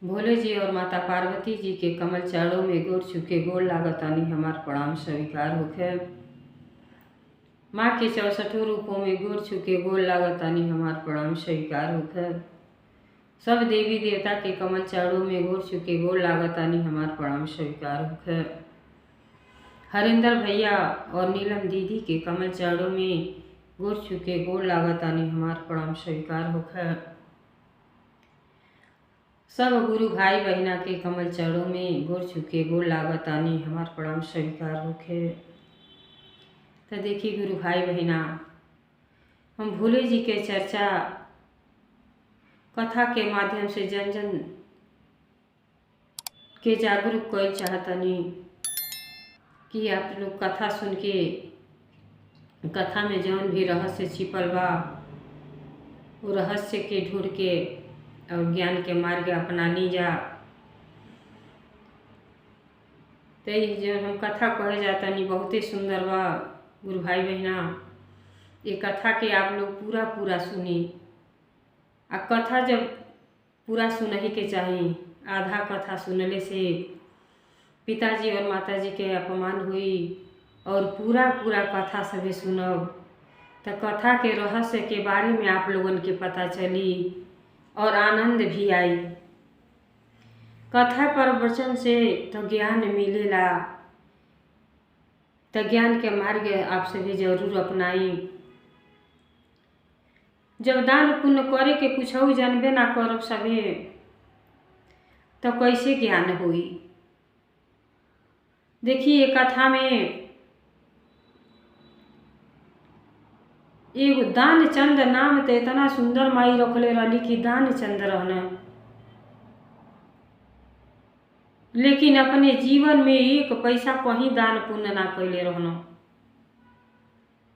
भोले जी और माता पार्वती जी के कमल चरणों में गोर छुके गोर लागतानी हमार प्रणाम स्वीकार होखे। माँ के 64 रूपों में गोर छुके गोर लागतानी हमार प्रणाम स्वीकार होखे। सब देवी देवता के कमल चरणों में गोर छुके गोर लागतानी हमार प्रणाम स्वीकार होखे। हरिंदर भैया और नीलम दीदी के कमल चरणों में गोर छुके गोर लागतानी हमार प्रणाम स्वीकार होखे। सब गुरु भाई बहना के कमल चरणों में गोर छुके गोर लागतानी हमार प्रणाम स्वीकार होखे। तो देखिए गुरु भाई बहना, हम भोले जी के चर्चा कथा के माध्यम से जन जन के जागरूक कर चाहतनी कि आप लोग कथा सुन के कथा में जौन भी रहस्य छिपल बा वो रहस्य के ढूंढ के और ज्ञान के मार्ग अपनानी जा। तो जो हम कथा कहे जातनी बहुते सुंदर बा गुरु भाई बहना। ये कथा के आप लोग पूरा पूरा सुनी। आ कथा जब पूरा सुनही के चाहिए, आधा कथा सुनले से पिताजी और माताजी के अपमान हुई और पूरा पूरा कथा सभी सुनब तो कथा के रहस्य के बारे में आप लोगन के पता चली और आनंद भी आई। कथा प्रवचन से तो ज्ञान मिलेला, तो ज्ञान के मार्ग आप सभी जरूर अपनाई। जब दान पुण्य करे के कुछ जानबे ना करब सभी तो कैसे ज्ञान हुई। देखिए कथा में एगो दान चंद नाम तो इतना सुंदर माई रखले रही कि दान चंद रहना, लेकिन अपने जीवन में एक पैसा कहीं दान पुण्य ना कैले रहना।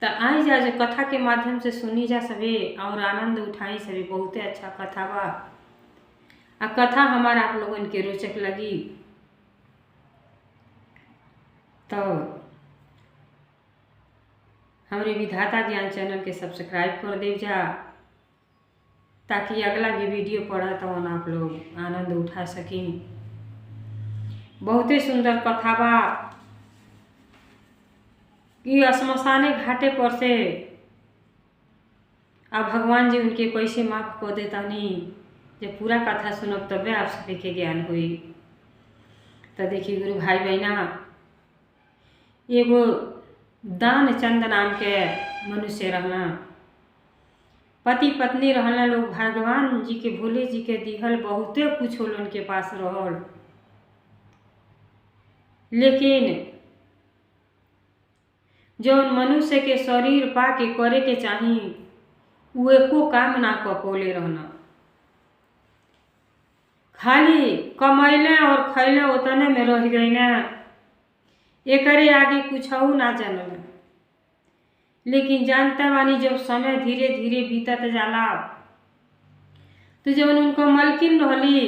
तो आई जा जो कथा के माध्यम से सुनी जा सभी और आनंद उठाई सभी। बहुते अच्छा कथा बा। आ कथा हमारा आप लोगन के रोचक लगी तो हमारे विधाता ज्ञान चैनल के सब्सक्राइब कर दे जा, ताकि अगला भी वीडियो पड़ा तो आप लोग आनंद उठा सकें। बहुते सुंदर कथा बा कि श्मशाने घाटे पर से अब भगवान जी उनके कैसे माफ कर देता नहीं। जब पूरा कथा सुनब तबे आप सभी के ज्ञान हुई। तो देखिए गुरु भाई बहना, एगो दान चंद नाम के मनुष्य रहना, पति पत्नी रहना लोग। भगवान जी के भोले जी के दिहल बहुते कुछ होल उनके पास रहल, लेकिन जौन मनुष्य के शरीर पा के करे के चाही वो एको काम ना कर पौले रहना। खाली कमैले और खैले उतने में रह गई ना, एकरे आगे कुछ ना जानल। लेकिन जानता बानी जब समय धीरे धीरे बीतत जाला तो जब उनको मलकिन रहली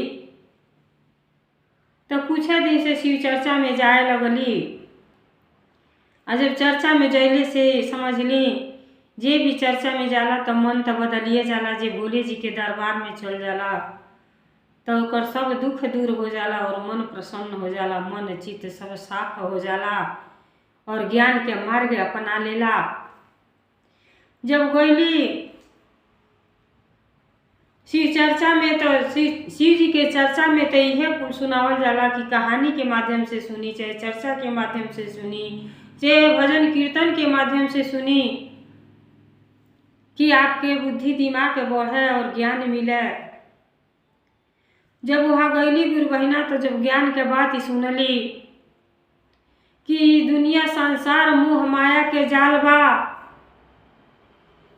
तो कुछ दिन से शिव चर्चा में जाए लगली। और जब चर्चा में जैले से समझ ली जे भी चर्चा में जाला तो मन तो बदलिए जाला। जे भोले जी के दरबार में चल जाला तो ओकर सब दुख दूर हो जाला और मन प्रसन्न हो जाला, मन चित्त सब साफ हो जाला और ज्ञान के मार्ग अपना लेला। जब गईली शिव चर्चा में तो शिव जी के चर्चा में तो यह कुल सुनावल जाला कि कहानी के माध्यम से सुनी, चाहे चर्चा के माध्यम से सुनी, चाहे भजन कीर्तन के माध्यम से सुनी, कि आपके बुद्धि दिमाग बढ़े और ज्ञान मिले। जब वहाँ गईली गुरु बहिना तो जब ज्ञान के बात ही सुनली कि दुनिया संसार मोह माया के जाल बा,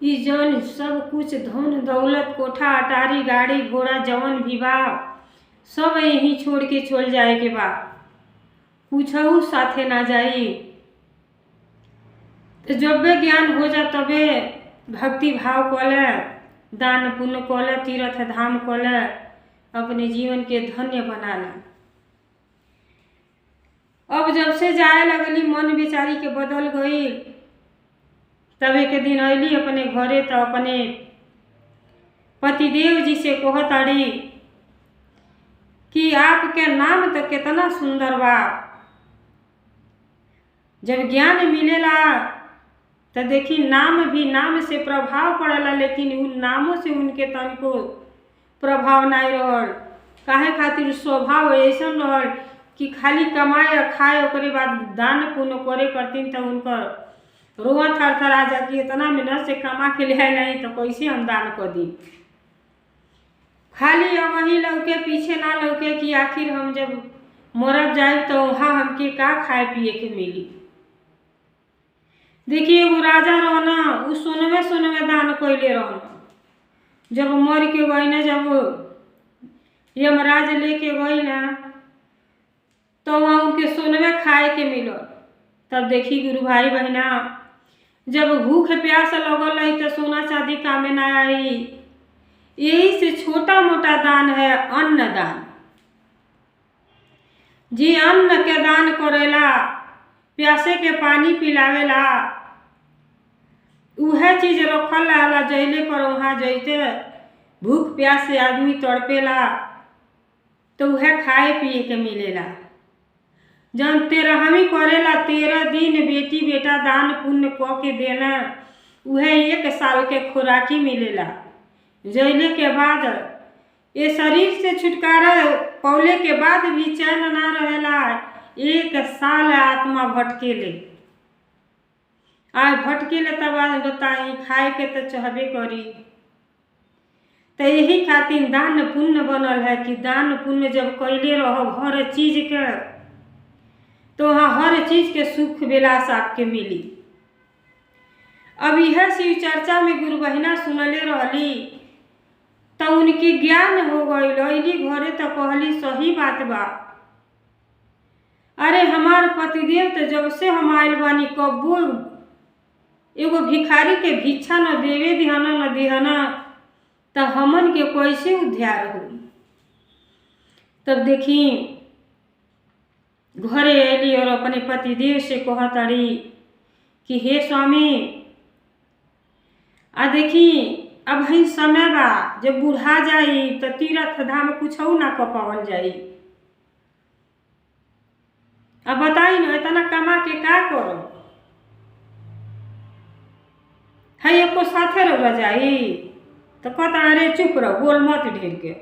ई जौन सब कुछ धन दौलत कोठा अटारी गाड़ी घोड़ा जवन भी बा सब यहीं छोड़ के चल जाए के बा, कुछहु साथे ना जाई। तो जब भी ज्ञान हो जा तबे भक्ति भाव कले, दान पुण्य कले, तीर्थ धाम कले, अपने जीवन के धन्य बना ला। अब जब से जाए लगली मन बेचारी के बदल गई। तब एक दिन अली अपने घरे तो अपने पतिदेव जी से कहताड़ी कि आपके नाम तो कितना सुंदर बा। जब ज्ञान मिलेला तो देखी नाम भी, नाम से प्रभाव पड़ेला, लेकिन उन नामों से उनके तन को प्रभाव नहीं रहल। काहे खातिर स्वभाव ऐसा रहल कि खाली कमाए और खाए, ओकरे बाद दान पुण्य करे करतीन तो उनकर रोआ थर थर आ जाती, इतना मेहनत से कमा के ले आए नहीं तो कैसे हम दान कर दी। खाली वही लौके, पीछे ना लौके कि आखिर हम जब मरब जाए तो वहाँ हमके का खाए पिए के मिली। देखिए वो राजा रहना, वो सोनवे दान कैले रहना। जब मर के गई ना, जब यमराज लेके गई ना, तो वहाँ उनके सोनवे खाए के मिलो। तब देखी गुरु भाई बहना, जब भूख प्यास लगल रही तो सोना चांदी कामे ना आई। यही से छोटा मोटा दान है अन्न दान। जी अन्न के दान करेला, प्यासे के पानी पिलावेला, उहे चीज रखल रहला जैले पर वहाँ जैते भूख प्यास से आदमी तड़पेला तो उहे खाए पिए के मिलेला। जब 13वीं करेला 13 दिन बेटी बेटा दान पुण्य क के देना, उहे 1 साल के खुराकी मिलेला। जैले के बाद ये शरीर से छुटकारा पौले के बाद भी चैन ना रहेला। 1 साल आत्मा भटकेले, भटकेले तब आज बताई खाए के तो चाहबे करी। तो यही खातिर दान पुण्य बनल है कि दान पुण्य जब कैले रहो हर चीज के, तो वहाँ हर चीज के सुख विलास आपके मिली। अब यह शिव चर्चा में गुरु बहिना सुनले रहली तो उनकी ज्ञान हो गई। अली घरे तो कहली सही बात बा। अरे हमार पतिदेव तो जब से हम आयल बानी कब्बो एगो भिखारी के भिक्षा न देवे दिहना न दिहना, तो हमन के कैसे उद्धार हुई। तब देखी घरे अली और अपने पतिदेव से कहताड़ी कि हे स्वामी, देखी अब ही समय बा, जब बूढ़ा जाई तो तीर्थ धाम कुछ ना कर पावल जाई। अब बताई ना इतना कमा के का करो, है एको साथे रह जाई। तो कहता अरे चुप रहो, बोल मत ढेर के।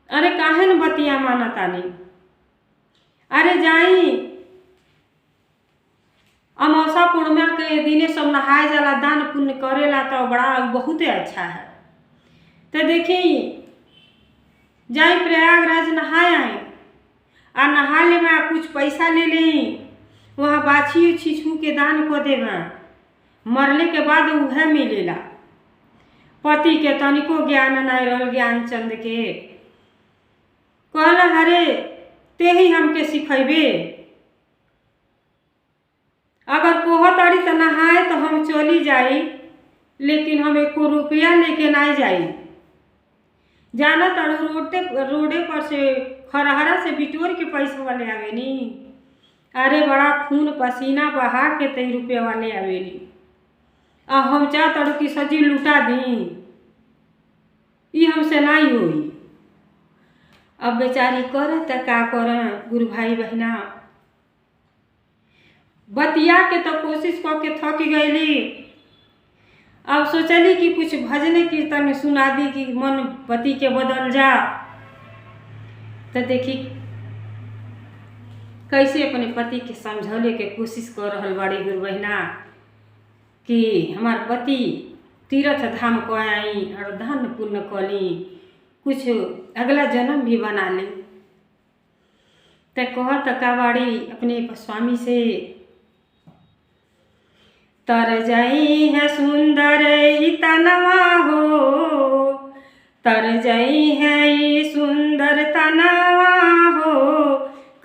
अरे काहे न बतिया मानतानी, अरे जाई अमावसा पूर्णिमा के दिने सब नहाए जाला, दान पुण्य करेला तो बड़ा बहुते अच्छा है। तो देखी जाई प्रयागराज नहाए आई, आ नहा ले में कुछ पैसा ले ली, वहाँ बाछी उछी छू के दान को देवा, मरले के बाद उहे मिलेला। पति के तनिको ज्ञान नहीं रहल, ज्ञान चंद के कहला हरे ते ही हमके सिखेबे, अगर कोहताड़ी तो नहाए तो हम चली जाई, लेकिन हम 1 रुपया लेके नहीं जाई। जाना तड़ू रोडे पर से खरहरा से बिटोर के पैसा वाले आवेनी। अरे बड़ा खून पसीना बहा के 3 रुपया वाले आवेनी। हम चाह तड़ू की सजी लुटा दी, ये हमसे नहीं हुई। अब बेचारी करे तो का करें गुरु भाई बहना, बतिया के तो कोशिश करके थक गईली। अब सोचली कि कुछ भजन कीर्तन सुना दी कि मन पति के बदल जा। तो देखी कैसे अपने पति के समझौले के कोशिश कर रहल बाड़ी गुरु बहना कि हमार पति तीर्थ धाम को आई और दान पुण्य कली, कुछ अगला जन्म भी बना ले। तो कहत का बाड़ी अपने स्वामी से, तर जाई है सुंदर तनवा हो, तर जाई है ये सुंदर तनवा हो,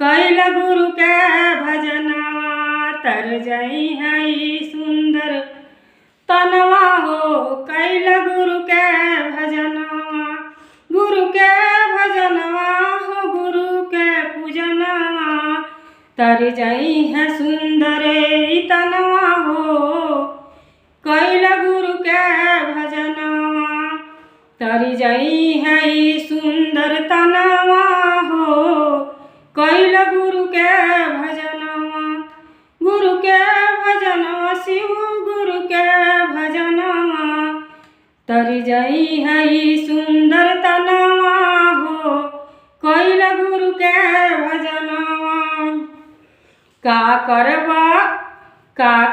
कैल गुरु के भजनवा, तर जाई है ये सुंदर तनवा हो, कैल गुरु के भजनवा, गुरु के भजनवा हो, गुरु के पूजनवा, तर जाई है सुंदर तनवा हो, कैल गुरु के भजनवा, तर जाई है सुंदर जई है सुंदर तनवा हो कैल गुरु के भजनवा। का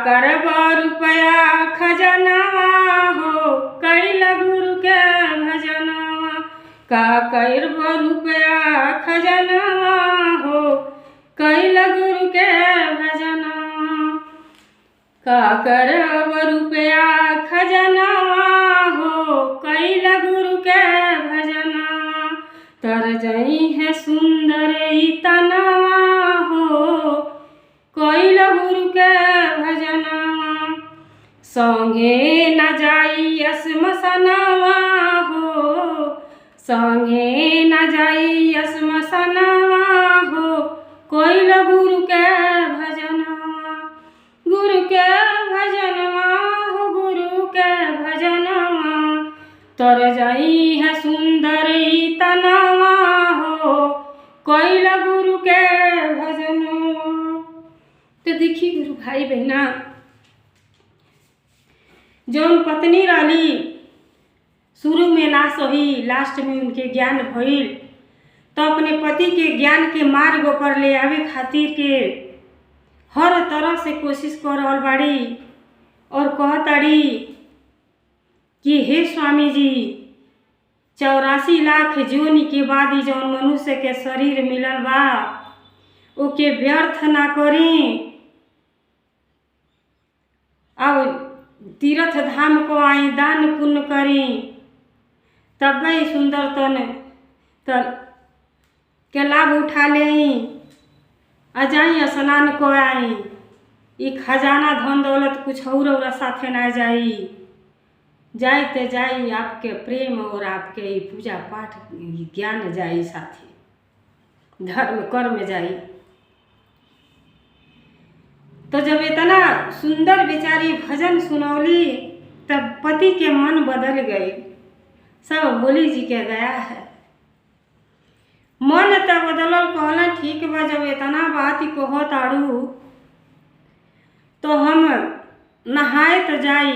करबा रुपया खजनवा हो कैल गुरु के भजनवा। का करबा रुपया खजनवा हो कैल गुरु के भजनवा। का करबा रुपया खजनवा हो कैल गुरु के भजनवा। तर जई है सुंदर तनवा हो कैल गुरु के भजनवा। संगे न जाई श्मशानवा हो संगे न जाई श्मशानवा हो कैल गुरु के भजनवा। गुरु के भजनवा हो गुरु के भजनवा। तर जाई है सुंदर तनवा हो कैल गुरु के भजनवा। तो देखिए गुरु भाई बहना, जौन पत्नी रहली शुरू में ना सही, लास्ट में उनके ज्ञान भइल, तो अपने पति के ज्ञान के मार्ग पर ले आवे खातिर के हर तरह से कोशिश कर रहल बाड़ी और कहताड़ी कि हे स्वामी जी 84 लाख जोनी के बाद ही जौन मनुष्य के शरीर मिलल बा ओके व्यर्थ ना करी। अब तीर्थ धाम को आई दान पुण्य करी तब ही सुंदर तन के लाभ उठा ले जाई स्नान को आई। ये खजाना धन दौलत कुछ और साथे ना जाई। जाई ते जाई आपके प्रेम और आपके पूजा पाठ ज्ञान जाई साथे, धर्म कर्म जाई। तो जब इतना सुंदर बेचारी भजन सुनौली तब पति के मन बदल गए। सब भोली जी के दया है। मन तब बदलल, कहला ठीक बा जब इतना बात ही कहो ताड़ू तो हम नहाए तो जाई,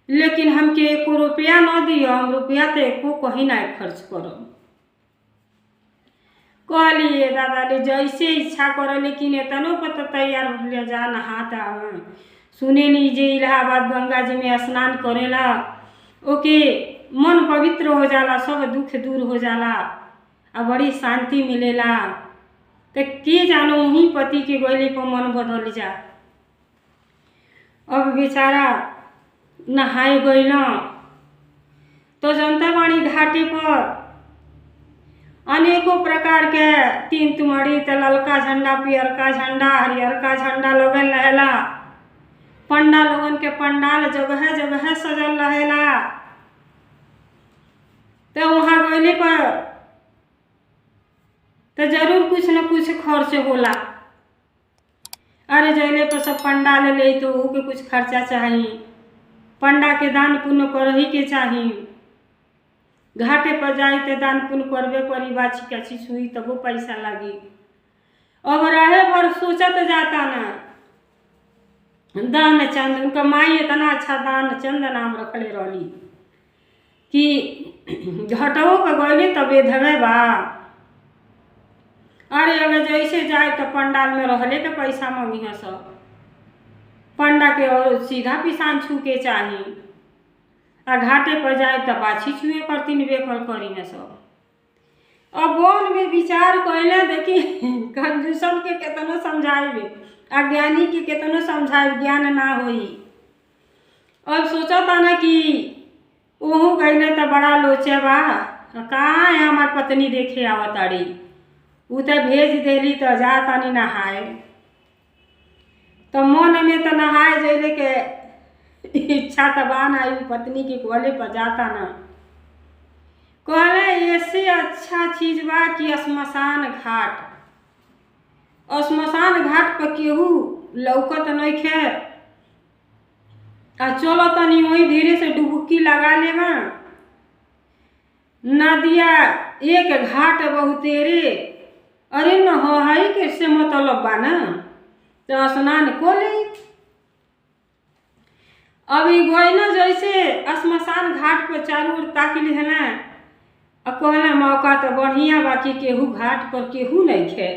लेकिन हमके 1 रुपया न दियो, हम रुपया तो एको कहीं ना खर्च करब। कहलिए दादा ले जैसे इच्छा करो, लेकिन इतनो पर तो तैयार हो जा नहाता आवे। सुने नहीं जे इलाहाबाद गंगा जी में स्नान करेला ओके मन पवित्र हो जाला, सब दुख दूर हो जाला और बड़ी शांति मिलेला। तो के जानो वही पति के गोली पर मन बदल जा। अब बेचारा नहाए गइल तो जनता बाणी घाटे पर अनेकों प्रकार के 3 तुमड़ी तो ललका झंडा, पियरका झंडा, हरियरका झंडा लगल रहेला। पंडा लोगन के पंडाल जगह जगह सजल रहेला। तो वहाँ गइले पर तो जरूर कुछ न कुछ खर्च होला। अरे जइले पर सब पंडाल ले तो ऊ के कुछ खर्चा चाहिए, पंडा के दान पुण्य करही के चाहिए। घाटे पर जाई तो दान पुण्य करबे करी, बाछी काछी छुई तबो पैसा लगी। अब रहे पर सोचत जाता ना दान चंद, उनका माई इतना अच्छा दान चंद नाम रखले रहली कि घटवो पर गइले तबे धवे बा। अरे अगर जैसे जाए तो पंडाल में रहले के पैसा मंगी है सब, पंडा के और सीधा पिसान छू के चाहिए। आ घाटे पर जाए तो बाछी छुए करतीन बेखल करी है सब। अब वन में विचार कैले देखी कंजूसन के केतनो समझाइबे, अज्ञानी के केतनो समझाइब ज्ञान ना होई। अब सोचता ना कि ओहू गइले तो बड़ा लोचे बा, कहाँ है हमार पत्नी देखे आवताड़ी, ऊ तो भेज देली तो जा तनी नहाए। तो मन में तो नहाए जैले के इच्छा तो बान आई, पत्नी के कोले पर जाता ना। कहले ऐसे अच्छा चीज बा कि श्मशान घाट, और श्मशान घाट पर केहू लौकत नइखे। आ चलो तनी वही धीरे से डुबकी लगा लेवा। नदिया एक घाट बहुतेरे, अरे नहाई कैसे मतलब बा ना, तो स्नान को ले। अब ई गई ना जैसे श्मशान घाट पर चारों ओर ताकली है ना, अब कहना मौका तो बढ़िया बाकी केहू घाट पर केहू नहीं खे।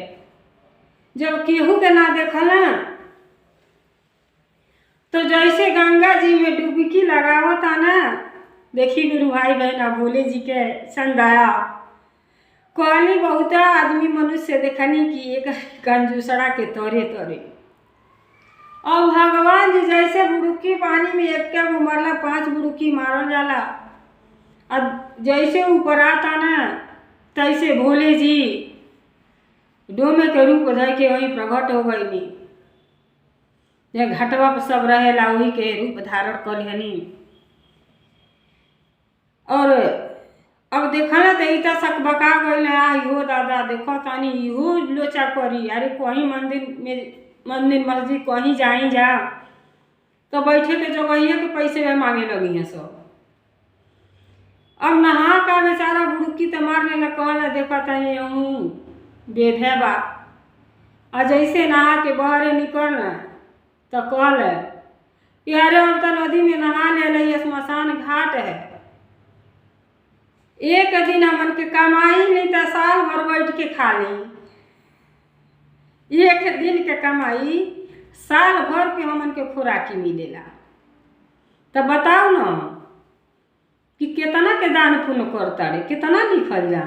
जब केहू के ना देखल ना तो जैसे गंगा जी में डुबकी लगावता ना, देखी गुरु भाई बहना भोले जी के संदया कहली बहुत आदमी मनुष्य देखनी कि एक कंजूसड़ा के तोरे तोरे। अब भगवान जी जैसे बुड़ुकी पानी में एक के मारला 5 बुड़ुकी मारल जाला, अब जैसे ऊपर आता ना तैसे भोले जी डोमे के रूप धर के वहीं प्रकट हो गईनी। जे घटवा पर सब रहेला वही के रूप धारण कलिहनी। और अब देखा ना तो इतना शक बका गई इहो दादा देखो तानी इहो लोचा करी, अरे कहीं मंदिर मस्जिद कहीं जाई जा तो बैठे के जगह के पैसे में मांगे लगी हैं सब। अब नहा का बेचारा बुड़की तो मारने लग कहला देखा तानी बेधे बा। और जैसे नहा के बहरे निकलना तो कहल यारे अब तो नदी में नहा ले श्मशान घाट है, एक दिन हमन के कमाई नहीं तो साल भर बैठ के खा ली। एक दिन के कमाई साल भर के हमन के खुराकी मिलेला। तो बताओ ना कि कितना के दान पुण्य करता रे, कितना लिखल जा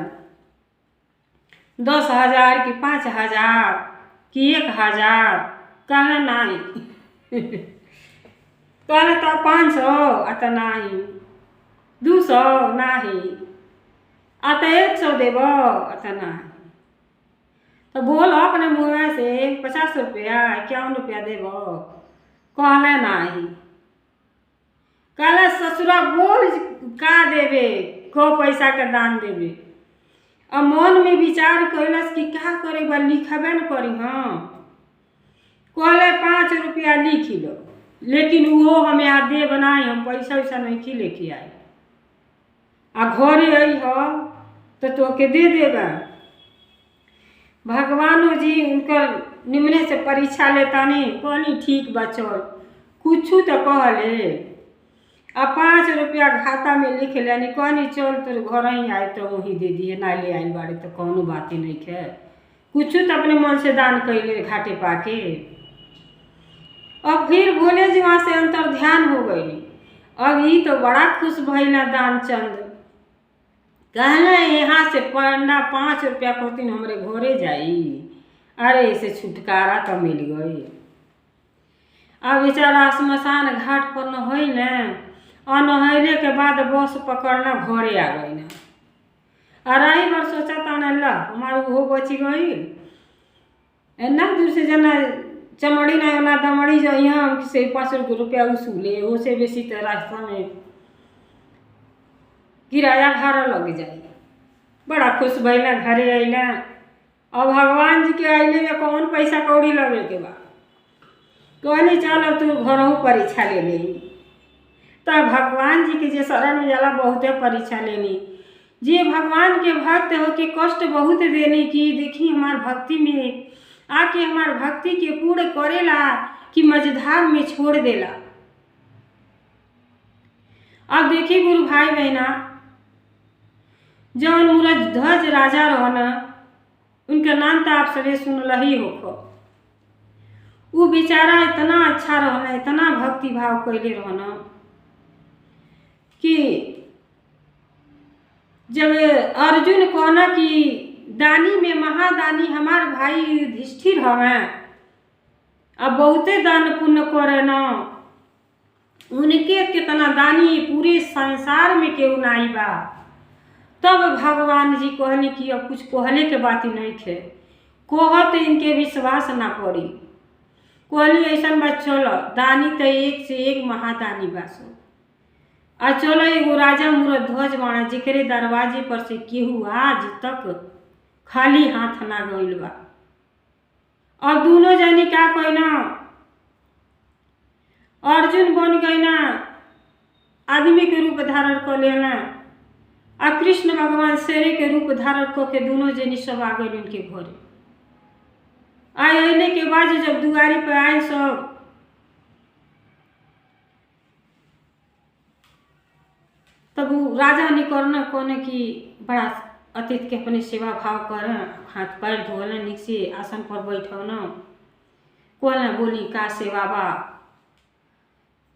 10,000 कि 5,000 कि 1,000 कहले नहीं कहले तो 500 अत नहीं 200 नहीं अत 100 देव अत नहीं। तो बोल अपने मुँह से 50 रुपया 51 रुपया देव कहले नहीं। कहले ससुरा बोल का देवे को पैसा का दान देवे। अब मन में विचार कैलस कि क्या करे बा लिखबे न करी। हाँ कहले 5 रुपया लिख लो, लेकिन वो हमें आदे बनाई हम पैसा वैसा नहीं की लेके आई। आ घरे आई हो तो के दे देगा। भगवानो जी उनकर निमने से परीक्षा लेता नहीं कहनी ठीक बा चल कुछ तो कहले। आ 5 रुपया खाता में लिख लेनी कहनी चल तो घर ही आए तो वही दे दिए ना ले आई बाड़े तो कौनो बात ही नहीं खे। कुछ तो अपने मन से दान कैले घाटे पाके। अब फिर भोले जी वहाँ से अंतर ध्यान हो गई। अब ये तो बड़ा खुश भइला दानचंद कहना यहाँ से पंडा 5 रुपया खोतिन हमरे घरे जाई। अरे इसे छुटकारा तो मिल गई। अब बेचारा श्मशान घाट पर न हो न और नहैले के बाद बस पकड़ना घरे आ गई ना। अढ़ाई बार सोचा था ना ला हमारे वो बची गई एना दूर से जना चमड़ी ना ना दमड़ी जो यहाँ से 5 रुपया उसूले वो से बेसी तो रास्ता में किराया भाड़ा लग जाए। बड़ा खुश भैला घरे अला। अब भगवान जी के अले में कौन पैसा कौड़ी लगे के बा कहनी चलो तू घरों परीक्षा ले ली। तो भगवान जी के जे शरण में जाला बहुते परीक्षा लेनी। जे भगवान के भक्त हो के कष्ट बहुत देने की देखी हमार भक्ति में आके हमार भक्ति के पूर्ण करेला कि मझधार में छोड़ देला। अब देखी गुरु भाई बहना जौन मूरज ध्वज राजा रहना उनका नाम तो आप सभी सुनल ही हो। वो बेचारा इतना अच्छा रहना इतना भक्ति भाव कैले रहना कि जब अर्जुन कहना कि दानी में महादानी हमार भाई युधिष्ठिर हमें अब बहुते दान पुण्य करे न उनके कितना दानी पूरे संसार में केहू नहीं बा। तब भगवान जी कहनी कि अब कुछ कहले के बात ही नहीं थे कहत इनके विश्वास ना पड़ी। कहनी ऐसा बात चलो दानी तो एक से एक महादानी बासो आ चलो एगो राजा मूरत ध्वज बाणा जेकरे दरवाजे पर से केहू आज तक खाली हाथ ना गइल बा। और दोनों जानी क्या कहना अर्जुन बन गए ना आदमी के रूप धारण कर लेना आ कृष्ण भगवान शेरे के रूप धारण करके दोनों जनी सब आ गए उनके घरे। आने के बाद जब दुआरी पर आए सब तब वो राजा निकलना कोने की बड़ा अतिथि के अपने सेवा भाव कर हाथ पैर धोना निक से आसन पर बैठौना कोने बोली का सेवा बा।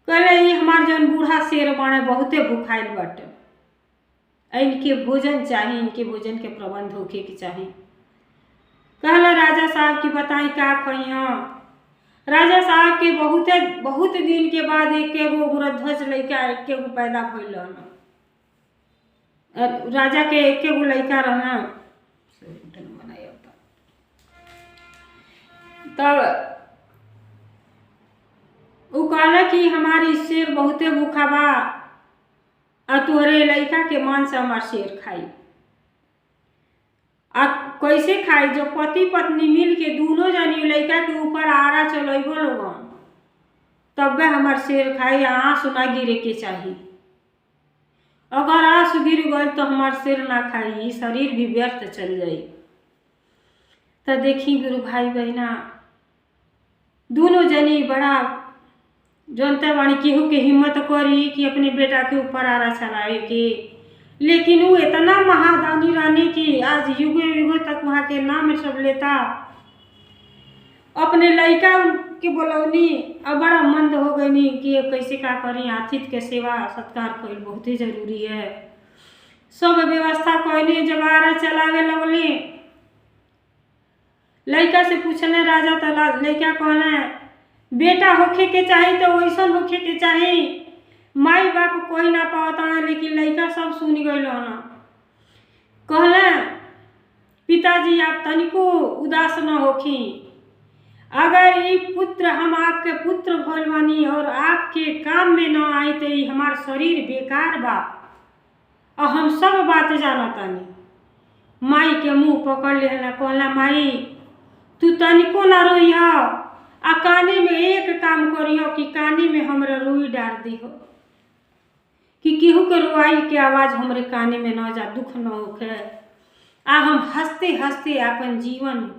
कहले ये हमार जौन बूढ़ा शेर बाणे बहुते भूखाइल बाटे, इनके भोजन चाहिए, इनके भोजन के प्रबंध होके के चाहिए। कहला राजा साहब की बताई का खइया। राजा साहब के बहुत दिन के बाद एक एगो वृद्धज लड़का एक एगो पैदा भइल रहना। राजा के एक एगो लड़का रहना। तब वो कहला कि हमारी शेर बहुते भूखा बा और तोहरे लड़का के मान से हमार शेर खाई। आ कैसे खाई? जो पति पत्नी मिल के दोनों जनी लड़का के ऊपर आरा चलेबो लोगन तब हमार शेर खाई। आंसू ना गिरे के चाहिए। अगर आंसू गिर गए तो हमार शेर ना खाई, शरीर भी व्यर्थ चल जाई। तो देखी गुरु भाई बहना दोनों जनी बड़ा जनता वाणी केहू के हिम्मत करी कि अपने बेटा के ऊपर आरा चलाए के, लेकिन वो इतना महादानी रहने की आज युगो युगो तक वहाँ के नाम सब लेता। अपने लड़का के बोलौनी अब बड़ा मंद हो गई कि कैसे का करी। आतिथ्य के सेवा सत्कार कईल बहुत ही जरूरी है। सब व्यवस्था कहने जब आरा चलावे लगले लड़का से पूछने राजा तला लड़का कहले बेटा होखे के चाहिए तो वैसन होखे के चाहिए। माई बाप कोई ना पावता लेकिन लड़का सब सुन गई ना। कहले पिताजी आप तनिको उदास न होखी। अगर ये पुत्र हम आपके पुत्र भइल बानी और आपके काम में न आई तो हमार शरीर बेकार बा और हम सब बात जानतानी। माई के मुंह पकड़ लेना। कहला माई तू तनिको ना रोइह आ काने में एक काम करियो कि काने में हमरा रुई डाल दिहो कि केहू के रुआई के आवाज हमरे काने में न जा, दुख न होखे। आ हम हंसते हंसते अपन जीवन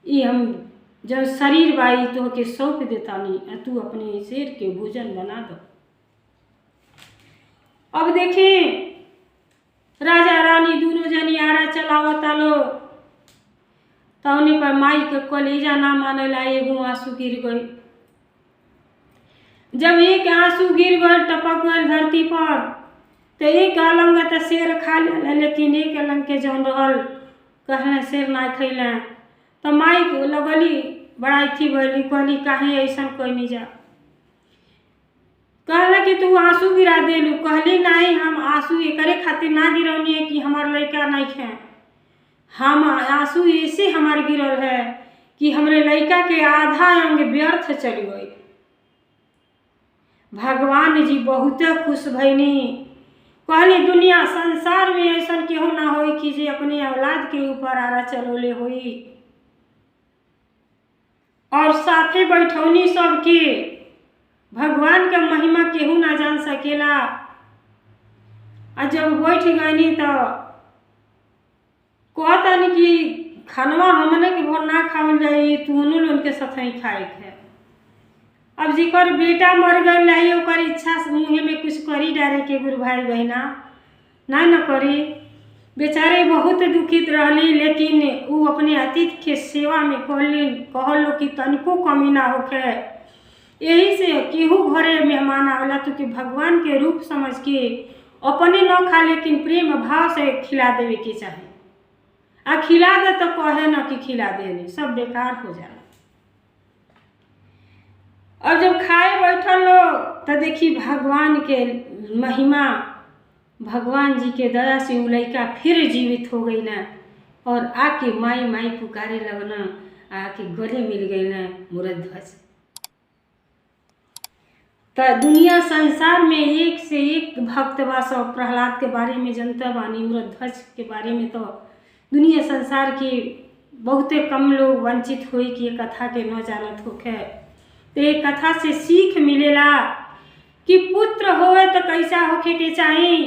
ये हम जब शरीर बाई तो के सौंप देतानी, तू अपने शेर के भोजन बना दो। अब देखें राजा रानी दोनों जनी आरा चलावता लो तौने पर माई के कलेजा ना मानेला एगो आंसू गिर गई। जब एक आंसू गिर गए टपक गए धरती पर तो एक अलंग तो शेर खा ले, लेकिन एक अलंग के जौन रहल कहले शेर ना खैले। तो माई को लगली बड़ा थी भैली कहली काहे ऐसा कोई नहीं जा। कहला कि तू आंसू गिरा देलू। कहली नहीं हम आंसू एकरे खातिर ना गिरौनी है कि हमार लड़का नहीं खे। हम आंसू ऐसे हमार गिरल है कि हमरे लड़का के आधा अंग व्यर्थ चल गई। भगवान जी बहुत खुश भईनी। कहली दुनिया संसार में ऐसा केहू ना होई कि जे अपने औलाद के ऊपर आरा चलोले होई। और साथे बैठौनी सबके भगवान का महिमा केहू ना जान सकेला। आ जब बैठ गईनी तो कहतन कि खानवा हमने के भर ना खावल जाई, तूनो लोन के साथ ही खाए है। अब जिकर बेटा मर गए लाई ओकर इच्छा से मुँहे में कुछ करी डारे के गुरु भाई बहना ना न करी। बेचारे बहुत दुखित रहली लेकिन वो अपने अतिथि के सेवा में कहलो कि तनिको कमी ना होखे। यही से केहू घरे मेहमान आवेला तो कि भगवान के रूप समझ के अपने न खा लेकिन प्रेम भाव से खिला देवे के चाहे। आ खिला दे तो कहे न कि खिला दे, सब बेकार हो जाला। और जब खाए बैठल लोग तो देखी भगवान के महिमा, भगवान जी के दया से उ लड़का फिर जीवित हो गई ना और आके माई माई पुकारे लगना, आके गले मिल गई ना मूरध्वज। तो दुनिया संसार में एक से एक भक्त बा। सब प्रहलाद के बारे में जनता बानी, मूरध्वज के बारे में तो दुनिया संसार के बहुते कम लोग वंचित हुई कि ये कथा के न जानत होखे। तो ये कथा से सीख मिलेला कि पुत्र होए तो कैसा होखे के चाहिए।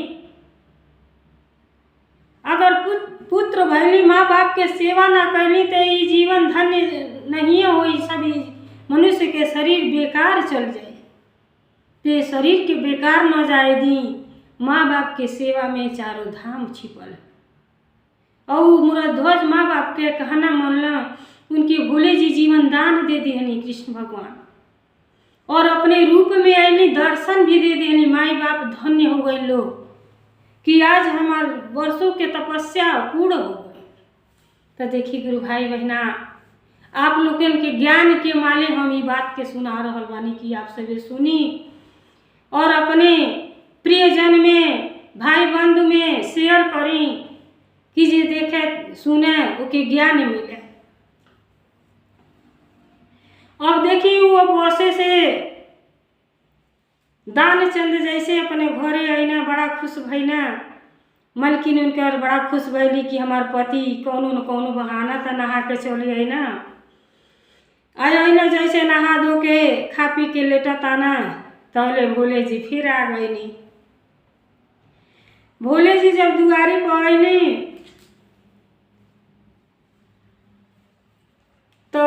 अगर पुत्र भैली माँ बाप के सेवा ना करनी तो ये जीवन धन्य नहीं होई। सभी मनुष्य के शरीर बेकार चल जाए। तो शरीर के बेकार न जाए दी, माँ बाप के सेवा में चारों धाम छिपल। और मुराध्वज माँ बाप के कहना मानला, उनके भोले जी जीवन दान दे दिहनी कृष्ण भगवान, और अपने रूप में आईनी दर्शन भी दे दिहनी। माई बाप धन्य हो गए लोग कि आज हमार वर्षों के तपस्या पूर्ण हो गई। तो देखिए गुरु भाई बहना, आप लोगन के ज्ञान के माले हम ये बात के सुना रहल बानी कि आप सभी सुनी और अपने प्रियजन में, भाई बंधु में शेयर करी कि जे देखे सुने ओके ज्ञान मिले। अब देखिए वो बसे से दानचंद जैसे अपने घरे आईना बड़ा खुश भईना। मलकिन उनकर बड़ा खुश भैली कि हमार पति कौनो न कौनो बहाना था नहा के चली आई ना। आईना जैसे नहा धो के खा पी के लेटा ताना, तौले भोले जी फिर आ गईनी। भोले जी जब दुआरी पर आईनी तो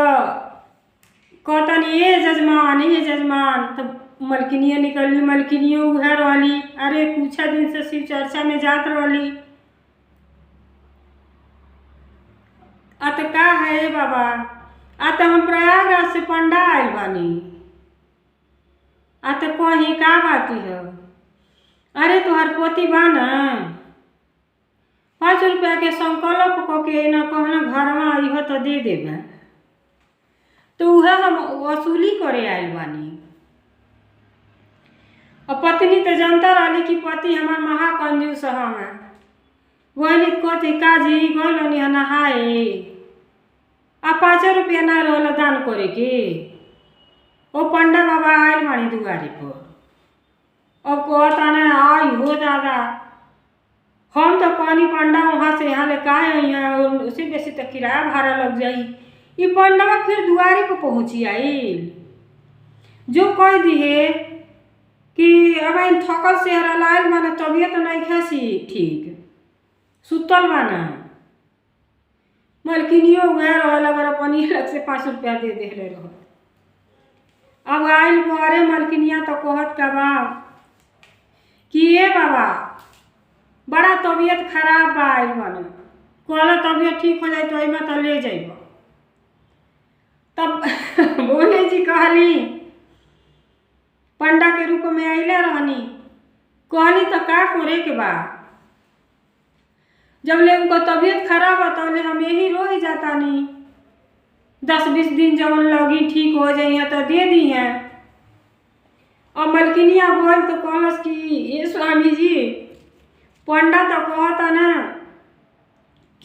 कहतनी ये जजमान। तब मलकिनिया निकलली, मलकिनियो उधर रहली। अरे कुछ दिन से शिव चर्चा में जात रहली। अत का है बाबा, अत हम प्रयागराज से पंडा आयल बानी। अत कहीं का बाती है? अरे तुहार पोती बा ना, 5 रुपया के संकल्प कके न कहना घरवा अइह तो दे देबा। तो वह हम वसूली करे आयल बानी। और पत्नी तो जानता रही कि पति हमार महाकंजूस हमें। वही कथी काजी गई नहाए आ 5 रुपया ना रहल दान करे के। ओ पंडा बाबा आयल बानी दुआरी पर। अब कहता ना आई हो दादा, हम तो कहनी पंडा वहाँ से यहाँ ले का आई, उसी बेसी तो किराया भाड़ा लग जाई। ये पंडा फिर दुआरी पर पहुँची आइल, जो कह दिए कि अब इन थकल से लायल माना तबियत नहीं खासी ठीक, सुतल बाना। मलकिनियो गया रहल, अगर अपन अलग से 5 रुपया दे देले रह। अब आइल घरे मलकिनिया तो कहत का बा कि ये बाबा बड़ा तबियत खराब बा, आइल बाना कहला तबियत ठीक हो जाए तो अइमा तो ले जाइब। तब भोले जी कहली, पंडा के रूप में आइले रहनी, कहनी तो का करे के बा, जब ले उनको तबीयत खराब है तो हम यही रह जाता नहीं। 10-20 दिन जब लगी ठीक हो जाइए तो दे दी हैं। और मलकिनिया बोल तो कहलस कि ये स्वामी जी, पंडा तो कहता ना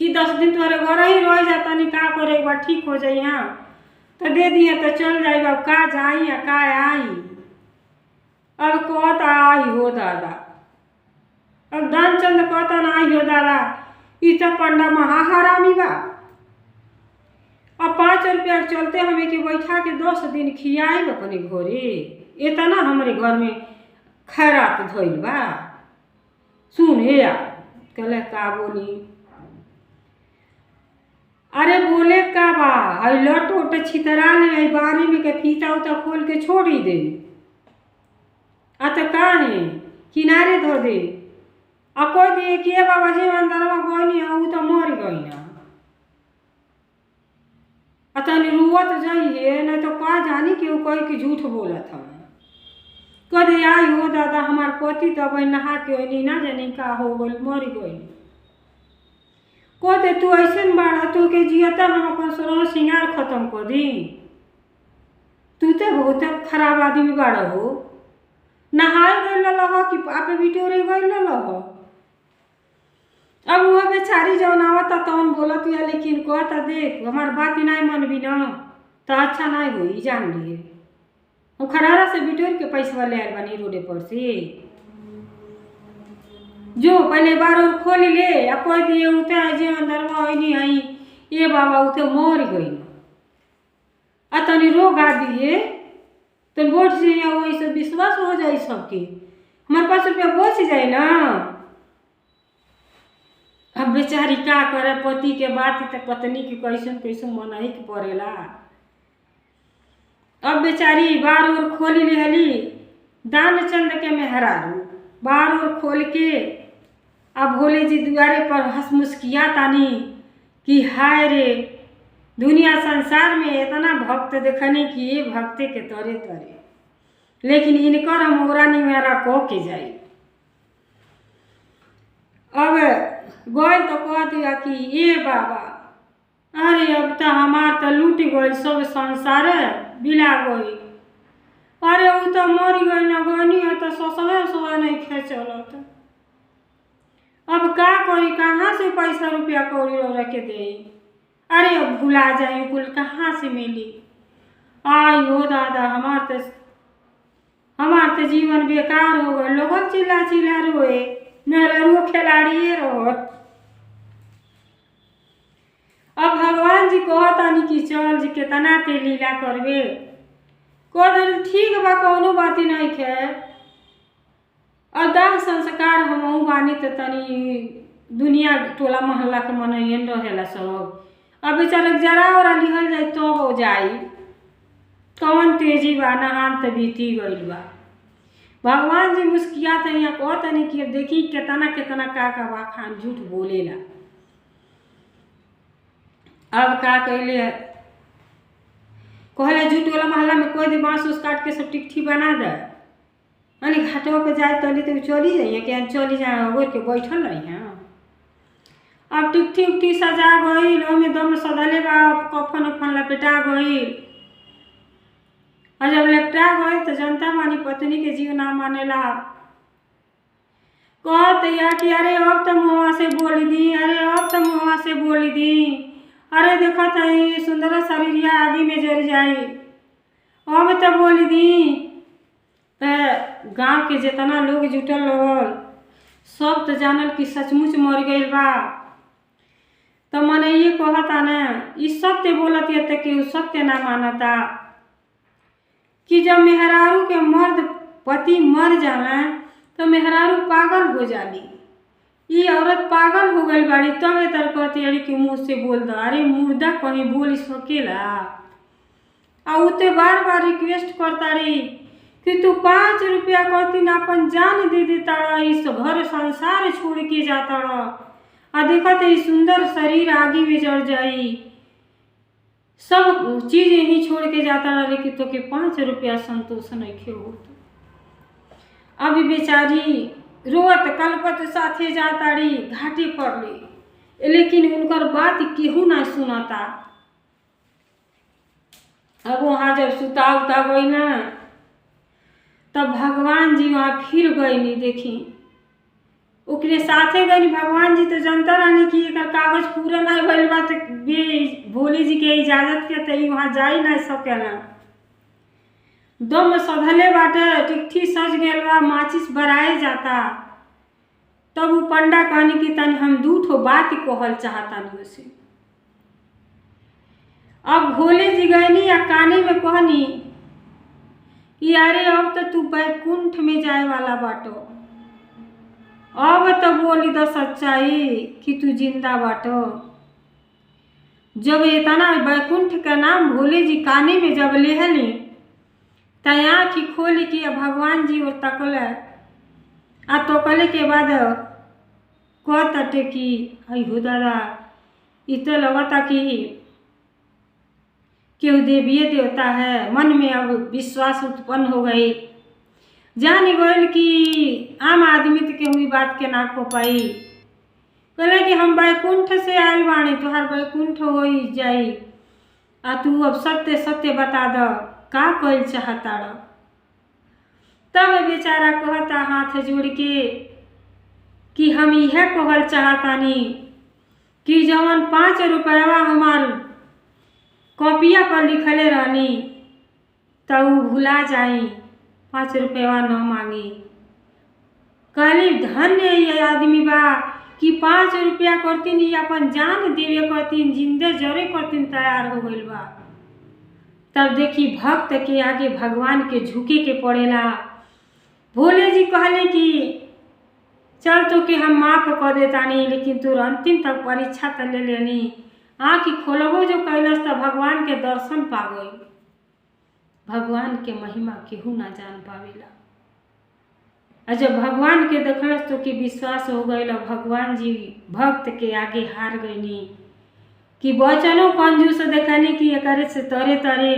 कि 10 दिन तुम्हारे घर ही रह जाता नहीं, का करे एक बार ठीक हो जाइए तो दे दिए तो चल जाइए। अब का जाई या का आई, अब कहता आई हो दादा। अब दानचंद कहता ना आई हो दादा, ई तो पंडा महाहरामी बा। अब 5 रुपया चलते हमें के बैठा के 10 दिन खियाई अपने घरे, इतना हमारे घर में खैरात धइल बा। सुन हे यार, कहले का बोली? अरे बोले का बा, हई लट उट छितरा ले बारी में के फीता उता खोल के छोड़ी दे। आ तो का है किनारे धो दे। आ कोई दिए कि बाबा जी अंदरवा गईनी है, तो मर गई ना। तनी रुवत जाइए, नहीं तो का जानी कि वो कही कि झूठ बोलत हम। कदे आई हो दादा, हमार पति तो अब नहा के ओनी ना जानी का हो गई, मर गई। कहते तू ऐसे बाढ़ तो के जियता हम अपन सरो सिंगार खत्म कर दी। तू तो बहुत खराब आदमी बाढ़ हो, नहाए गई लह कि आपे बिटोरे गई लह। अब वह बेचारी जौन आवता तौन बोलत है, लेकिन कहता देख हमार बात नहीं मन भी न तो अच्छा नहीं हुई, जान लिए हम खरारा से बिटोर के पैसा ले आए बनी रोडे पर से। जो पहले बार और खोल ले, आ कोई दिए उते जे अंदर में आई ये बाबा उते मर गई। आ तनी रोग आ दिए तो बोट से वही सब विश्वास हो जाए सबके, हमारे 5 रुपया बच जाए ना। अब बेचारी का करे, पति के बात तो पत्नी के कैसन कैसन मनाही के पड़ेला। अब बेचारी बार और खोली लेहली दानचंद के मेहरारू, बार और खोल के अब भोले जी दुआरे पर हंस मुस्किया तानी कि हाय रे दुनिया संसार में इतना भक्त देखने की ये भक्ते के तरे तरे, लेकिन इनकर हम ओरानी मेरा कह के जाई। अब गए तो कह दिया कि ये बाबा, अरे अब तो हमार तो लूट गई सब संसार बिला गई, अरे वो तो मर गई न गनी है तो ससुर नहीं खे चलत, अब का करी, कहाँ से पैसा रुपया कौड़ी रख के दे, अरे अब भुला जाए कुल कहाँ से मिली, आई हो दादा हमार तो जीवन बेकार हो गए। लोग चिल्ला चिल्ला रोए, मेरा रो खिलाड़ी रहो। अब भगवान जी कहतानी कि चल जी कितना ते लीला करबे, कह ठीक बा कौनो बाती नहीं खे, और दाह संस्कार हमहू बानी तो तनी दुनिया टोला मोहल्ला के मनइयन रहेला सब, अब बेचारा जरा और लिहल जाए तो हो जाई, कौन तेजी बा नहान तो बीती गईल बा। भगवान जी मुस्किया था यहाँ कहतनी कि देखी कितना कितना का बा खान झूठ बोलेला। अब का कहले कहले झूठ वाला मोहल्ला में कोई दी बांस उस काट के सब टिकठी बना दे, अरे घाटों पे जाए तली तो चली जाइए कि चली जाए गोर के बैठल रही हैं। अब टिकठी उकठी सजा गई, ओमे दम सधले बा, कफन उफन लपेटा गई, और जब लपेटा गई तो जनता मानी पत्नी के जीव ना मानेला, कहते या कि अरे अब तो मुँह से बोली दी, अरे अब तो मुँह से बोली दी, अरे देखो तो सुंदर शरीरिया आगे में जल जाई, अब तो बोली दी। तो गांव के जितना लोग जुटल लोग सब तो जानल कि सचमुच मर गई बा, तो मने ये कहता ना इस सत्य बोलत ये तक कि सत्य ना मानता कि जब मेहरारू के मर्द पति मर जाला तो मेहरारू पागल हो जाली, ये औरत पागल हो गई बाड़ी, तब तो तर कहती अरे कि मुँह से बोल दो, अरे मुर्दा कहीं बोल सकेला। और उते बार बार रिक्वेस्ट करता रही कि तू 5 रुपया करती ना अपन जान दे देता, इस घर संसार छोड़ के जाता, और देखा तो सुंदर शरीर आगे में जड़ जाई, सब चीज यही छोड़ के जाता रहा, लेकिन तो के 5 रुपया संतोष नहीं खे हो। अभी बेचारी रोत कलपत साथे जाता रही घाटी पर ले, लेकिन उनकर बात केहू ना सुनाता। अब वहाँ जब सुता उता गई ना तब भगवान जी वहाँ फिर गई नहीं, देखी ओकरे साथे गई भगवान जी, तो जनता रहनी कि एक कागज पूरा नहीं भइल बा तो भोले जी के इजाजत के तो वहाँ जा ही नहीं सकेला, दम सधले बाटे, टिकठी सज गल बा, माचिस बराए जाता। तब वो पंडा कहनी कि तनी हम 2 ठो बात कहल चाहता नहीं उसे। अब भोले जी गईनी या काने में कहनी कि अरे अब तो तू बैकुंठ में जाए वाला बाटो, अब तो बोली दो सच्चाई कि तू जिंदा बाटो। जब इतना बैकुंठ का नाम भोले जी काने में जब लेहली तय आँखी खोली कि भगवान जी और तकल आ तकले के बाद कह तटे कि आई हो दादा इत लगता कि केहू देवीय देवता है, मन में अब विश्वास उत्पन्न हो गई, जान गई कि आम आदमी तो केहू बात के ना को पाई, कहले कि हम बैकुंठ से आयल बाणी, तुहार बैकुंठ हो जाई, आ तू अब सत्य सत्य बता दो का कहल चाहता। तब बेचारा कहता हाथ जोड़ के कि हम यह कहल चाहतानी कि जवन 5 रुपया हमार कॉपिया पर लिखले रहनी तो भुला जाई, 5 रुपया न मांगी। कहली धन्य ये आदमी बा कि 5 रुपया करतीन या अपन जान देवे करतीन, जिंदे जरे करतीन तैयार हो गइल बा। तब देखी भक्त के आगे भगवान के झुके के पड़ेला। भोले जी कहले कि चल तो के हम माफ कर देतानी, लेकिन तू अंतिम तक परीक्षा तो ले लेनी, आँख खोलबो जो कैलस तो भगवान के दर्शन पा गई। भगवान के महिमा केहू ना जान पावेला। और जब भगवान के देखलस तो कि विश्वास हो गई, भगवान जी भक्त के आगे हार गईनी कि वचनों कंजूस देखनी कि एकरे से तरे तरे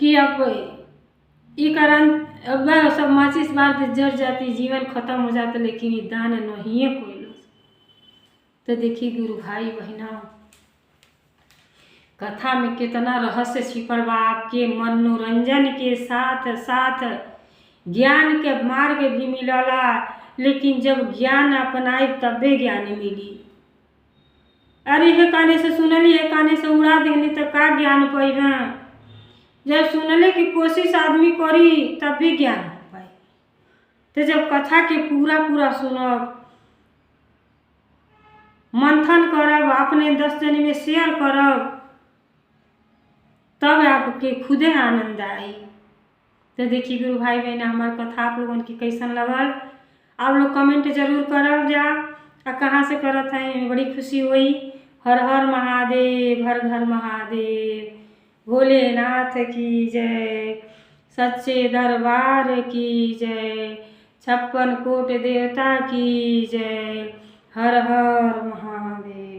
कि अब ई कारण अब सब माचिस बार जर जाती, जीवन खत्म हो जाता, लेकिन ये दान नहीं कोई। तो देखिए गुरु भाई बहना, कथा में कितना रहस्य छिपल बा। आपके मनोरंजन के साथ साथ ज्ञान के मार्ग भी मिलला, लेकिन जब ज्ञान अपनाए तबे ज्ञान मिली। अरे हे काने से सुनली, हे काने से उड़ा देनी तो का ज्ञान पाई है। जब सुनले की कोशिश आदमी करी तब भी ज्ञान हो पाए। तो जब कथा के पूरा पूरा सुनब, मंथन करब, अपने 10 जन में शेयर करब, तब आपके खुदे आनंद आई। तो देखिए गुरु भाई बहन, हमार कथा आप लोगों की कैसन लगल, आप लोग कमेंट जरूर करब जा। कहाँ से करत हैं, बड़ी खुशी हुई। हर हर महादेव, हर घर महादेव, भोलेनाथ की जय, सच्चे दरबार की जय, 56 कोट देवता की जय। हर हर महादेव।